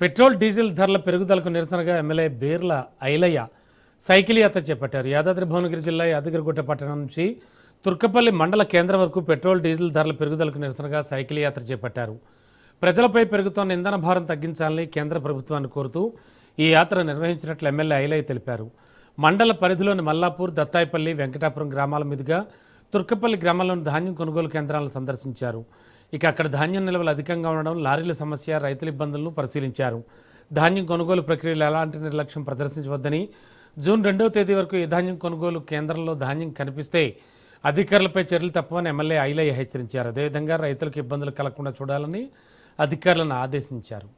Petrol diesel ధరల పెరుగుదలకు నిరసనగా ఎమ్మెల్యే బీర్ల ఐలయ్య సైకిల్ యాత్ర చేపట్టారు. యాదాద్రి భువనగిరి జిల్లా యాదగిరిగుట్ట పట్టణం నుంచి తుర్కపల్లి మండల కేంద్రం వరకు పెట్రోల్ డీజిల్ ధరల పెరుగుదలకు నిరసనగా సైకిల్ యాత్ర చేపట్టారు. ప్రజలపై పెరుగుతున్న ఇంధన భారం తగ్గించాలని కేంద్ర ప్రభుత్వాన్ని కోరుతూ ఈ యాత్ర నిర్వహించినట్లు ఎమ్మెల్యే ఐలయ్య తెలిపారు. మండల పరిధిలోని మల్లాపూర్, దత్తాయిపల్లి, వెంకటాపురం గ్రామాల మీదుగా తుర్కపల్లి గ్రామంలోని ధాన్యం కొనుగోలు కేంద్రాలను సందర్శించారు. ఇక అక్కడ ధాన్యం నిల్వలు అధికంగా ఉండడం, లారీల సమస్య, రైతుల ఇబ్బందులను పరిశీలించారు. ధాన్యం కొనుగోలు ప్రక్రియలో ఎలాంటి నిర్లక్ష్యం ప్రదర్శించవద్దని, జూన్ 2వ తేదీ వరకు ఈ ధాన్యం కొనుగోలు కేంద్రంలో ధాన్యం కనిపిస్తే అధికారులపై చర్యలు తప్పవని ఎమ్మెల్యే ఐలయ్య హెచ్చరించారు. అదేవిధంగా రైతులకు ఇబ్బందులు కలగకుండా చూడాలని అధికారులను ఆదేశించారు.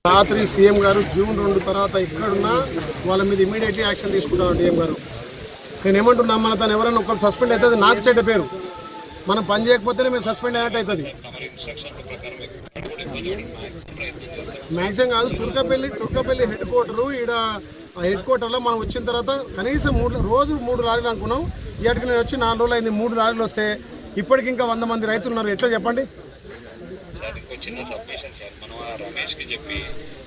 రాత్రి సీఎం గారు జూన్ 2 తర్వాత ఎక్కడున్నా వాళ్ళ మీద ఇమీడియట్లీ యాక్షన్ తీసుకుంటారు డిఎం గారు. నేను ఏమంటున్నా, మన తను ఎవరైనా ఒకరు సస్పెండ్ అవుతుంది, నాకు చెడ్డ పేరు. మనం పని చేయకపోతేనే మేము సస్పెండ్ అయినట్టు అవుతుంది. మ్యాక్సిమం కాదు, తుర్కపల్లి హెడ్ క్వార్టరు. ఈడ హెడ్ క్వార్టర్లో మనం వచ్చిన తర్వాత కనీసం రోజు 3 లారీలు అనుకున్నాం. ఇక్కడికి నేను వచ్చి 4 రోజులు అయింది. 3 లారీలు వస్తే ఇప్పటికి ఇంకా 100 మంది రైతులు ఉన్నారు. ఎట్లా చెప్పండి? చిన్న సబ్మిషన్ సార్, మనం రమేష్ కి చెప్పి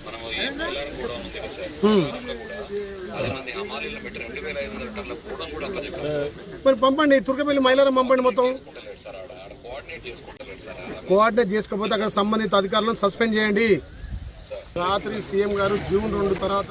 మనము ఈ మైలార్ కూడా ఉంది కదా సార్, కూడా 10 మంది హమాలీలో పెట్టి 2500 టన్నుల కూడా మరి పంపండి. తుర్కపల్లి మైలారం పంపండి. మొత్తం సార్ ఆడ కోఆర్డినేట్ చేసుకుంటలేరు సార్. కోఆర్డినేట్ చేసుకోకపోతే అక్కడ సంబంధిత అధికారులను సస్పెండ్ చేయండి. రాత్రి సీఎం గారు జూన్ 2 తర్వాత